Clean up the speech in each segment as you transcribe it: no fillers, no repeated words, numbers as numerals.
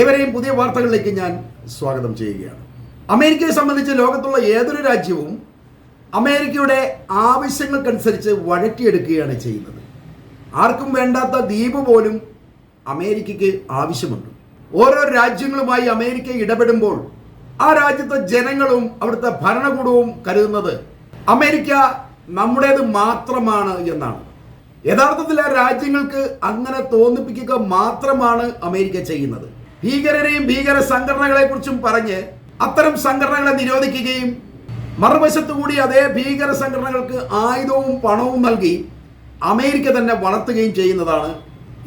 ഏവരെയും പുതിയ വാർത്തകളിലേക്ക് ഞാൻ സ്വാഗതം ചെയ്യുകയാണ്. അമേരിക്കയെ സംബന്ധിച്ച് ലോകത്തുള്ള ഏതൊരു രാജ്യവും അമേരിക്കയുടെ ആവശ്യങ്ങൾക്കനുസരിച്ച് വഴറ്റിയെടുക്കുകയാണ് ചെയ്യുന്നത്. ആർക്കും വേണ്ടാത്ത ദ്വീപ് പോലും അമേരിക്കയ്ക്ക് ആവശ്യമുണ്ട്. ഓരോ രാജ്യങ്ങളുമായി അമേരിക്ക ഇടപെടുമ്പോൾ ആ രാജ്യത്തെ ജനങ്ങളും അവിടുത്തെ ഭരണകൂടവും കരുതുന്നത് അമേരിക്ക നമ്മുടേത് മാത്രമാണ് എന്നാണ്. യഥാർത്ഥത്തിൽ ആ രാജ്യങ്ങൾക്ക് അങ്ങനെ തോന്നിപ്പിക്കുക മാത്രമാണ് അമേരിക്ക ചെയ്യുന്നത്. ഭീകരരെയും ഭീകര സംഘടനകളെ കുറിച്ചും പറഞ്ഞ് അത്തരം സംഘടനകളെ നിരോധിക്കുകയും മറുവശത്തുകൂടി അതേ ഭീകര സംഘടനകൾക്ക് ആയുധവും പണവും നൽകി അമേരിക്ക തന്നെ വളർത്തുകയും ചെയ്യുന്നതാണ്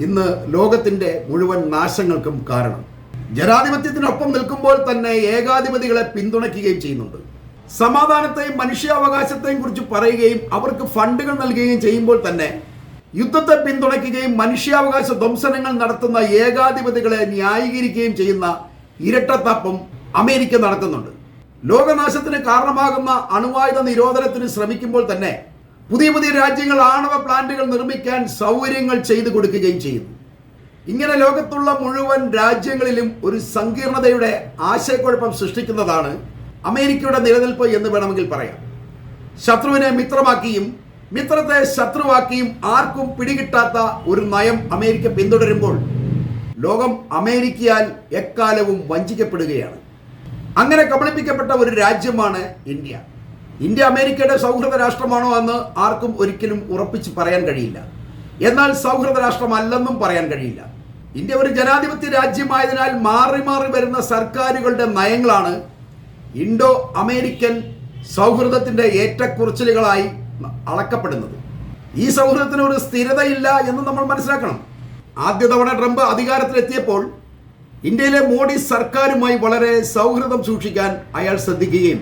ഇന്ന് ലോകത്തിന്റെ മുഴുവൻ നാശങ്ങൾക്കും കാരണം. ജനാധിപത്യത്തിനൊപ്പം നിൽക്കുമ്പോൾ തന്നെ ഏകാധിപതികളെ പിന്തുണയ്ക്കുകയും ചെയ്യുന്നുണ്ട്. സമാധാനത്തെയും മനുഷ്യാവകാശത്തെയും കുറിച്ച് പറയുകയും അവർക്ക് ഫണ്ടുകൾ നൽകുകയും ചെയ്യുമ്പോൾ തന്നെ യുദ്ധത്തെ പിന്തുണയ്ക്കുകയും മനുഷ്യാവകാശ ധ്വംസനങ്ങൾ നടത്തുന്ന ഏകാധിപതികളെ ന്യായീകരിക്കുകയും ചെയ്യുന്ന ഇരട്ടത്താപ്പം അമേരിക്ക നടത്തുന്നുണ്ട്. ലോകനാശത്തിന് കാരണമാകുന്ന അണുവായുധ നിരോധനത്തിന് ശ്രമിക്കുമ്പോൾ തന്നെ പുതിയ പുതിയ രാജ്യങ്ങൾ ആണവ പ്ലാന്റുകൾ നിർമ്മിക്കാൻ സൗകര്യങ്ങൾ ചെയ്തു കൊടുക്കുകയും ചെയ്യുന്നു. ഇങ്ങനെ ലോകത്തുള്ള മുഴുവൻ രാജ്യങ്ങളിലും ഒരു സങ്കീർണതയുടെ ആശയക്കുഴപ്പം സൃഷ്ടിക്കുന്നതാണ് അമേരിക്കയുടെ നിലനിൽപ്പ് എന്ന് വേണമെങ്കിൽ പറയാം. ശത്രുവിനെ മിത്രമാക്കിയും മിത്രത്തെ ശത്രുവാക്കിയും ആർക്കും പിടികിട്ടാത്ത ഒരു നയം അമേരിക്ക പിന്തുടരുമ്പോൾ ലോകം അമേരിക്കയാൽ എക്കാലവും വഞ്ചിക്കപ്പെടുകയാണ്. അങ്ങനെ കബളിപ്പിക്കപ്പെട്ട ഒരു രാജ്യമാണ് ഇന്ത്യ. ഇന്ത്യ അമേരിക്കയുടെ സൗഹൃദ രാഷ്ട്രമാണോ എന്ന് ആർക്കും ഒരിക്കലും ഉറപ്പിച്ച് പറയാൻ കഴിയില്ല. എന്നാൽ സൗഹൃദ രാഷ്ട്രമല്ലെന്നും പറയാൻ കഴിയില്ല. ഇന്ത്യ ഒരു ജനാധിപത്യ രാജ്യമായതിനാൽ മാറി മാറി വരുന്ന സർക്കാരുകളുടെ നയങ്ങളാണ് ഇൻഡോ അമേരിക്കൻ സൗഹൃദത്തിന്റെ ഏറ്റക്കുറച്ചിലുകളായി അളക്കപ്പെടുന്നത്. ഈ സൗഹൃദത്തിന് ഒരു സ്ഥിരതയില്ല എന്ന് നമ്മൾ മനസ്സിലാക്കണം. ആദ്യ തവണ ട്രംപ് അധികാരത്തിലെത്തിയപ്പോൾ ഇന്ത്യയിലെ മോഡി സർക്കാരുമായി വളരെ സൗഹൃദം സൂക്ഷിക്കാൻ അയാൾ ശ്രദ്ധിക്കുകയും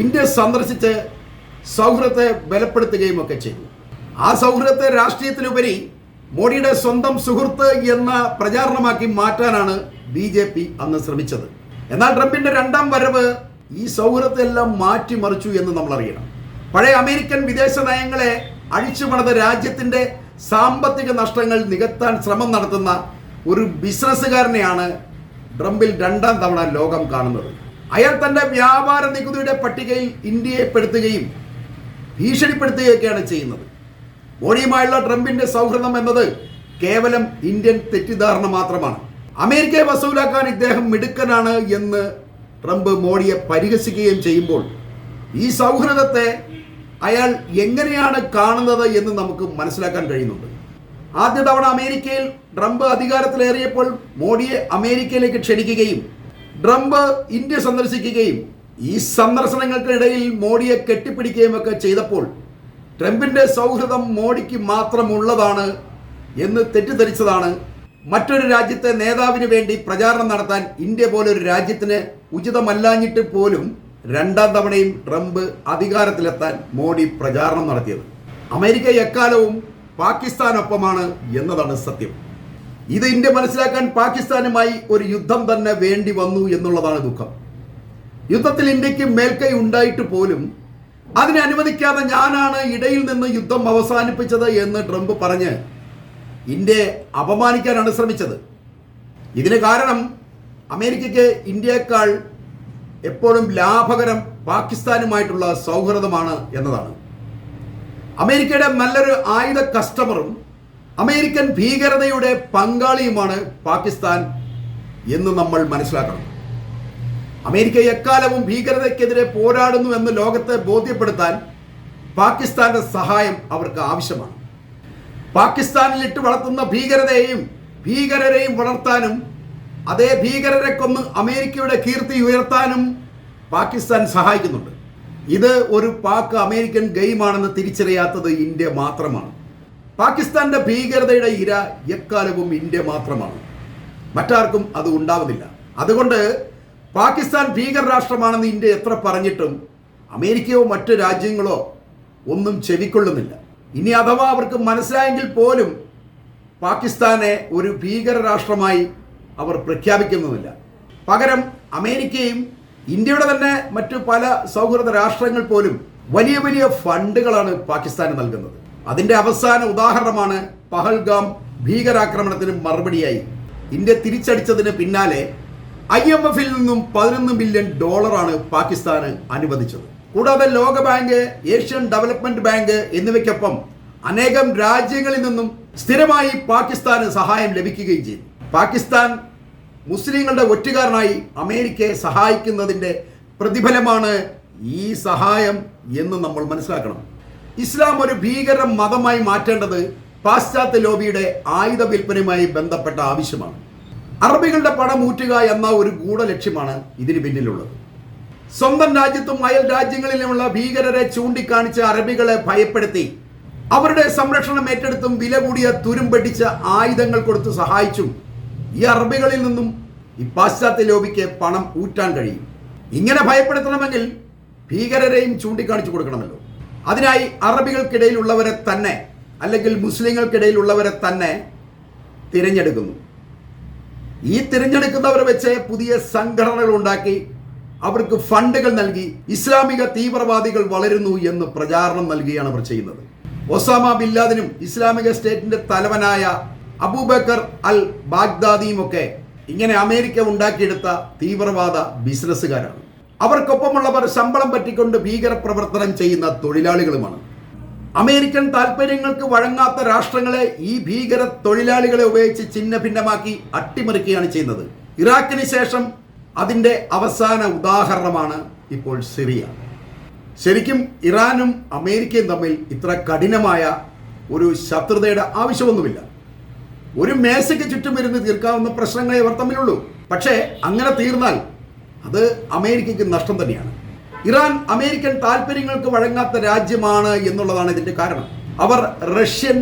ഇന്ത്യ സന്ദർശിച്ച് സൗഹൃദത്തെ ബലപ്പെടുത്തുകയും ഒക്കെ ചെയ്തു. ആ സൗഹൃദത്തെ രാഷ്ട്രീയത്തിലുപരി മോഡിയുടെ സ്വന്തം സുഹൃത്ത് എന്ന പ്രചാരണമാക്കി മാറ്റാനാണ് BJP അന്ന് ശ്രമിച്ചത്. എന്നാൽ ട്രംപിന്റെ രണ്ടാം വരവ് ഈ സൗഹൃദത്തെ എല്ലാം മാറ്റിമറിച്ചു എന്ന് നമ്മൾ അറിയണം. പഴയ അമേരിക്കൻ വിദേശ നയങ്ങളെ അഴിച്ചുപണിത രാജ്യത്തിന്റെ സാമ്പത്തിക നഷ്ടങ്ങൾ നികത്താൻ ശ്രമം നടത്തുന്ന ഒരു ബിസിനസ്സുകാരനെയാണ് ട്രംപിൽ രണ്ടാം തവണ ലോകം കാണുന്നത്. അയാൾ തന്റെ വ്യാപാര നികുതിയുടെ പട്ടികയിൽ ഇന്ത്യയെ പെടുത്തുകയും ഭീഷണിപ്പെടുത്തുകയൊക്കെയാണ് ചെയ്യുന്നത്. മോഡിയുമായുള്ള ട്രംപിന്റെ സൗഹൃദം എന്നത് കേവലം ഇന്ത്യൻ തെറ്റിദ്ധാരണ മാത്രമാണ്. അമേരിക്കയെ വസൂലാക്കാൻ ഇദ്ദേഹം മിടുക്കനാണ് എന്ന് ട്രംപ് മോഡിയെ പരിഹസിക്കുകയും ചെയ്യുമ്പോൾ ഈ സൗഹൃദത്തെ അയാൾ എങ്ങനെയാണ് കാണുന്നത് എന്ന് നമുക്ക് മനസ്സിലാക്കാൻ കഴിയുന്നുണ്ട്. ആദ്യ തവണ അമേരിക്കയിൽ ട്രംപ് അധികാരത്തിലേറിയപ്പോൾ മോഡിയെ അമേരിക്കയിലേക്ക് ക്ഷണിക്കുകയും ട്രംപ് ഇന്ത്യ സന്ദർശിക്കുകയും ഈ സന്ദർശനങ്ങൾക്കിടയിൽ മോഡിയെ കെട്ടിപ്പിടിക്കുകയും ഒക്കെ ചെയ്തപ്പോൾ ട്രംപിന്റെ സൗഹൃദം മോഡിക്ക് മാത്രമുള്ളതാണ് എന്ന് തെറ്റിദ്ധരിച്ചതാണ് മറ്റൊരു രാജ്യത്തെ നേതാവിന് വേണ്ടി പ്രചാരണം നടത്താൻ ഇന്ത്യ പോലൊരു രാജ്യത്തിന് ഉചിതമല്ലാഞ്ഞിട്ട് പോലും രണ്ടാം തവണയും ട്രംപ് അധികാരത്തിലെത്താൻ മോഡി പ്രചാരണം നടത്തിയത്. അമേരിക്ക എക്കാലവും പാകിസ്ഥാനൊപ്പമാണ് എന്നതാണ് സത്യം. ഇത് ഇന്ത്യ മനസ്സിലാക്കാൻ പാകിസ്ഥാനുമായി ഒരു യുദ്ധം തന്നെ വേണ്ടി വന്നു എന്നുള്ളതാണ് ദുഃഖം. യുദ്ധത്തിൽ ഇന്ത്യക്ക് മേൽക്കൈ ഉണ്ടായിട്ട് പോലും അതിനെ അനുവദിക്കാതെ ഞാനാണ് ഇടയിൽ നിന്ന് യുദ്ധം അവസാനിപ്പിച്ചത് എന്ന് ട്രംപ് പറഞ്ഞ് ഇന്ത്യയെ അപമാനിക്കാനാണ് ശ്രമിച്ചത്. ഇതിന് കാരണം അമേരിക്കയ്ക്ക് ഇന്ത്യയേക്കാൾ എപ്പോഴും ലാഭകരം പാകിസ്ഥാനുമായിട്ടുള്ള സൗഹൃദമാണ് എന്നതാണ്. അമേരിക്കയുടെ നല്ലൊരു ആയുധ കസ്റ്റമറും അമേരിക്കൻ ഭീകരതയുടെ പങ്കാളിയുമാണ് പാകിസ്ഥാൻ എന്ന് നമ്മൾ മനസ്സിലാക്കണം. അമേരിക്ക എക്കാലവും ഭീകരതയ്ക്കെതിരെ പോരാടുന്നു എന്ന് ലോകത്തെ ബോധ്യപ്പെടുത്താൻ പാകിസ്ഥാന്റെ സഹായം അവർക്ക് ആവശ്യമാണ്. പാകിസ്ഥാനിൽ ഇട്ട് വളർത്തുന്ന ഭീകരരെയും വളർത്താനും അതേ ഭീകരരെ കൊന്ന് അമേരിക്കയുടെ കീർത്തി ഉയർത്താനും പാകിസ്ഥാൻ സഹായിക്കുന്നുണ്ട്. ഇത് ഒരു പാക് അമേരിക്കൻ ഗെയിമാണെന്ന് തിരിച്ചറിയാത്തത് ഇന്ത്യ മാത്രമാണ്. പാകിസ്ഥാന്റെ ഭീകരതയുടെ ഇര എക്കാലവും ഇന്ത്യ മാത്രമാണ്. മറ്റാർക്കും അത് ഉണ്ടാവുന്നില്ല. അതുകൊണ്ട് പാകിസ്ഥാൻ ഭീകര രാഷ്ട്രമാണെന്ന് ഇന്ത്യ എത്ര പറഞ്ഞിട്ടും അമേരിക്കയോ മറ്റു രാജ്യങ്ങളോ ഒന്നും ചെവിക്കൊള്ളുന്നില്ല. ഇനി അഥവാ അവർക്ക് മനസ്സിലായെങ്കിൽ പോലും പാകിസ്ഥാനെ ഒരു ഭീകര രാഷ്ട്രമായി അവർ പ്രഖ്യാപിക്കുന്നുമില്ല. പകരം അമേരിക്കയും ഇന്ത്യയുടെ തന്നെ മറ്റു പല സൗഹൃദ രാഷ്ട്രങ്ങൾ പോലും വലിയ വലിയ ഫണ്ടുകളാണ് പാകിസ്ഥാന് നൽകുന്നത്. അതിന്റെ അവസാന ഉദാഹരണമാണ് പഹൽഗാം ഭീകരാക്രമണത്തിന് മറുപടിയായി ഇന്ത്യ തിരിച്ചടിച്ചതിന് പിന്നാലെ IMF-ൽ നിന്നും $11 ബില്യൺ പാകിസ്ഥാന് അനുവദിച്ചത്. കൂടാതെ ലോകബാങ്ക്, ഏഷ്യൻ ഡെവലപ്മെന്റ് ബാങ്ക് എന്നിവയ്ക്കൊപ്പം അനേകം രാജ്യങ്ങളിൽ നിന്നും സ്ഥിരമായി പാകിസ്ഥാന് സഹായം ലഭിക്കുകയും ചെയ്തു. പാകിസ്ഥാൻ മുസ്ലിങ്ങളുടെ ഒറ്റുകാരനായി അമേരിക്കയെ സഹായിക്കുന്നതിൻ്റെ പ്രതിഫലമാണ് ഈ സഹായം എന്ന് നമ്മൾ മനസ്സിലാക്കണം. ഇസ്ലാം ഒരു ഭീകര മതമായി മാറ്റേണ്ടത് പാശ്ചാത്യ ലോബിയുടെ ആയുധ വിൽപ്പനയുമായി ബന്ധപ്പെട്ട ആവശ്യമാണ്. അറബികളുടെ പണം ഊറ്റുക എന്ന ഒരു ഗൂഢലക്ഷ്യമാണ് ഇതിന് പിന്നിലുള്ളത്. സ്വന്തം രാജ്യത്തും അയൽ രാജ്യങ്ങളിലുമുള്ള ഭീകരരെ ചൂണ്ടിക്കാണിച്ച് അറബികളെ ഭയപ്പെടുത്തി അവരുടെ സംരക്ഷണം ഏറ്റെടുത്തും വില കൂടിയ തുരുമ്പെട്ടിച്ച ആയുധങ്ങൾ കൊടുത്ത് സഹായിച്ചും ഈ അറബികളിൽ നിന്നും ഈ പാശ്ചാത്യ ലോബിക്ക് പണം ഊറ്റാൻ കഴിയും. ഇങ്ങനെ ഭയപ്പെടുത്തണമെങ്കിൽ ഭീകരരെയും ചൂണ്ടിക്കാണിച്ചു കൊടുക്കണമല്ലോ. അതിനായി അറബികൾക്കിടയിലുള്ളവരെ തന്നെ അല്ലെങ്കിൽ മുസ്ലിങ്ങൾക്കിടയിലുള്ളവരെ തന്നെ തിരഞ്ഞെടുക്കുന്നു. ഈ തിരഞ്ഞെടുക്കുന്നവരെ വെച്ച് പുതിയ സംഘടനകൾ ഉണ്ടാക്കി അവർക്ക് ഫണ്ടുകൾ നൽകി ഇസ്ലാമിക തീവ്രവാദികൾ വളരുന്നു എന്ന് പ്രചാരണം നൽകുകയാണ് അവർ ചെയ്യുന്നത്. ഒസാമ ബിൻ ലാദനും ഇസ്ലാമിക സ്റ്റേറ്റിന്റെ തലവനായ അബൂബക്കർ അൽ ബാഗ്ദാദിയും ഒക്കെ ഇങ്ങനെ അമേരിക്ക ഉണ്ടാക്കിയെടുത്ത തീവ്രവാദ ബിസിനസ്സുകാരാണ്. അവർക്കൊപ്പമുള്ളവർ ശമ്പളം പറ്റിക്കൊണ്ട് ഭീകര പ്രവർത്തനം ചെയ്യുന്ന തൊഴിലാളികളുമാണ്. അമേരിക്കൻ താൽപ്പര്യങ്ങൾക്ക് വഴങ്ങാത്ത രാഷ്ട്രങ്ങളെ ഈ ഭീകര തൊഴിലാളികളെ ഉപയോഗിച്ച് ചിഹ്ന ഭിന്നമാക്കി അട്ടിമറിക്കുകയാണ് ചെയ്യുന്നത്. ഇറാഖിന് ശേഷം അതിൻ്റെ അവസാന ഉദാഹരണമാണ് ഇപ്പോൾ സിറിയ. ശരിക്കും ഇറാനും അമേരിക്കയും തമ്മിൽ ഇത്ര കഠിനമായ ഒരു ശത്രുതയുടെ ആവശ്യമൊന്നുമില്ല. ഒരു മേശയ്ക്ക് ചുറ്റും ഇരുന്ന് തീർക്കാവുന്ന പ്രശ്നങ്ങളെ ഇവർ തമ്മിലുള്ളൂ. പക്ഷേ അങ്ങനെ തീർന്നാൽ അത് അമേരിക്കയ്ക്ക് നഷ്ടം തന്നെയാണ്. ഇറാൻ അമേരിക്കൻ താല്പര്യങ്ങൾക്ക് വഴങ്ങാത്ത രാജ്യമാണ് എന്നുള്ളതാണ് ഇതിൻ്റെ കാരണം. അവർ റഷ്യൻ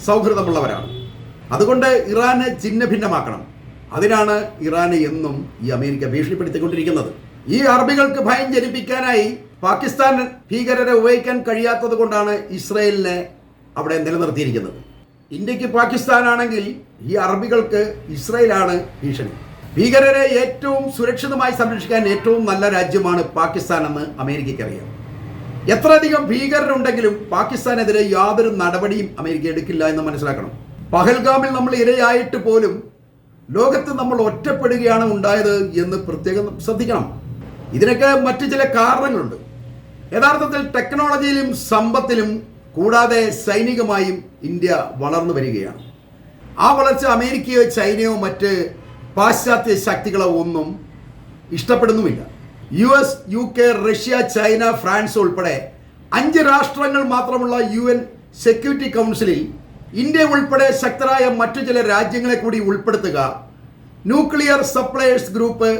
സൗഹൃദമുള്ളവരാണ്. അതുകൊണ്ട് ഇറാനെ ചിഹ്ന ഭിന്നമാക്കണം. അതിനാണ് ഇറാനെ എന്നും ഈ അമേരിക്ക ഭീഷണിപ്പെടുത്തിക്കൊണ്ടിരിക്കുന്നത്. ഈ അറബികൾക്ക് ഭയം ജനിപ്പിക്കാനായി പാകിസ്ഥാൻ ഭീകരരെ ഉപയോഗിക്കാൻ കഴിയാത്തത് കൊണ്ടാണ് ഇസ്രയേലിനെ അവിടെ നിലനിർത്തിയിരിക്കുന്നത്. ഇന്ത്യക്ക് പാകിസ്ഥാനാണെങ്കിൽ ഈ അറബികൾക്ക് ഇസ്രയേലാണ് ഭീഷണി. ഭീകരരെ ഏറ്റവും സുരക്ഷിതമായി സംരക്ഷിക്കാൻ ഏറ്റവും നല്ല രാജ്യമാണ് പാകിസ്ഥാൻ എന്ന് അമേരിക്കയ്ക്ക് അറിയാം. എത്രയധികം ഭീകരരുണ്ടെങ്കിലും പാകിസ്ഥാനെതിരെ യാതൊരു നടപടിയും അമേരിക്ക എടുക്കില്ല എന്ന് മനസ്സിലാക്കണം. പഹൽഗാമിൽ നമ്മൾ ഇരയായിട്ട് പോലും ലോകത്ത് നമ്മൾ ഒറ്റപ്പെടുകയാണ് ഉണ്ടായത് എന്ന് പ്രത്യേകം ശ്രദ്ധിക്കണം. ഇതിനൊക്കെ മറ്റു ചില കാരണങ്ങളുണ്ട്. യഥാർത്ഥത്തിൽ ടെക്നോളജിയിലും സമ്പത്തിലും കൂടാതെ സൈനികമായും ഇന്ത്യ വളർന്നു വരികയാണ്. ആ വളർച്ച അമേരിക്കയോ ചൈനയോ മറ്റ് പാശ്ചാത്യ ശക്തികളോ ഒന്നും ഇഷ്ടപ്പെടുന്നുമില്ല. US, UK, Russia, China, France ഉൾപ്പെടെ 5 രാഷ്ട്രങ്ങൾ മാത്രമുള്ള UN സെക്യൂരിറ്റി കൗൺസിലിൽ ഇന്ത്യ ഉൾപ്പെടെ ശക്തരായ മറ്റു ചില രാജ്യങ്ങളെ കൂടി ഉൾപ്പെടുത്തുക, nuclear suppliers group,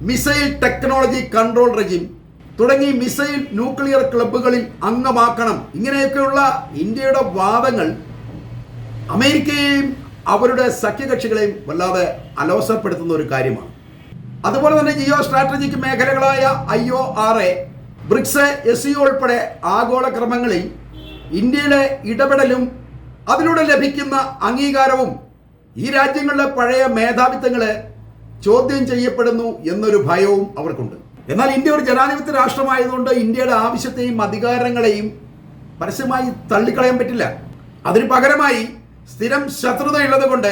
missile technology control regime തുടങ്ങി മിസൈൽ ന്യൂക്ലിയർ ക്ലബ്ബുകളിൽ അംഗമാക്കണം. ഇങ്ങനെയൊക്കെയുള്ള ഇന്ത്യയുടെ വാദങ്ങൾ അമേരിക്കയെയും അവരുടെ സഖ്യകക്ഷികളെയും വല്ലാതെ അലോസരപ്പെടുത്തുന്ന ഒരു കാര്യമാണ്. അതുപോലെ തന്നെ ജിയോ സ്ട്രാറ്റജിക് മേഖലകളായ IORA, ബ്രിക്സ്, SCO ഉൾപ്പെടെ ആഗോള ക്രമങ്ങളിൽ ഇന്ത്യയുടെ ഇടപെടലും അതിലൂടെ ലഭിക്കുന്ന അംഗീകാരവും ഈ രാജ്യങ്ങളിലെ പഴയ മേധാവിത്വങ്ങളെ ചോദ്യം ചെയ്യപ്പെടുന്നു എന്നൊരു ഭയവും അവർക്കുണ്ട്. എന്നാൽ ഇന്ത്യ ഒരു ജനാധിപത്യ രാഷ്ട്രമായതുകൊണ്ട് ഇന്ത്യയുടെ ആവശ്യത്തെയും അധികാരങ്ങളെയും പരസ്യമായി തള്ളിക്കളയാൻ പറ്റില്ല. അതിന് പകരമായി സ്ഥിരം ശത്രുതയുള്ളത് കൊണ്ട്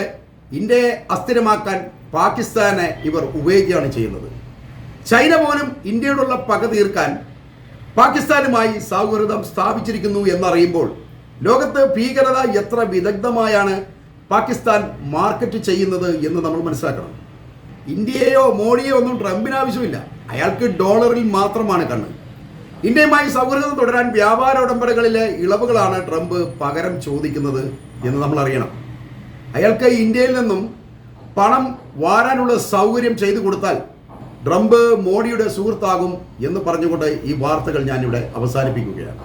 ഇന്ത്യയെ അസ്ഥിരമാക്കാൻ പാകിസ്ഥാനെ ഇവർ ഉപയോഗിക്കുകയാണ് ചെയ്യുന്നത്. ചൈന പോലും ഇന്ത്യയോടുള്ള പക തീർക്കാൻ പാകിസ്ഥാനുമായി സൗഹൃദം സ്ഥാപിച്ചിരിക്കുന്നു എന്നറിയുമ്പോൾ ലോകത്ത് ഭീകരത എത്ര വിദഗ്ധമായാണ് പാകിസ്ഥാൻ മാർക്കറ്റ് ചെയ്യുന്നത് എന്ന് നമ്മൾ മനസ്സിലാക്കണം. ഇന്ത്യയെയോ മോഡിയോ ഒന്നും ട്രംപിന് ആവശ്യമില്ല. അയാൾക്ക് ഡോളറിൽ മാത്രമാണ് കണ്ണ്. ഇന്ത്യയുമായി സൗഹൃദം തുടരാൻ വ്യാപാര ഉടമ്പടികളിലെ ഇളവുകളാണ് ട്രംപ് പകരം ചോദിക്കുന്നത് എന്ന് നമ്മൾ അറിയണം. അയാൾക്ക് ഇന്ത്യയിൽ നിന്നും പണം വാരാനുള്ള സൗകര്യം ചെയ്തു കൊടുത്താൽ ട്രംപ് മോഡിയുടെ സുഹൃത്താകും എന്ന് പറഞ്ഞുകൊണ്ട് ഈ വാർത്തകൾ ഞാനിവിടെ അവസാനിപ്പിക്കുകയാണ്.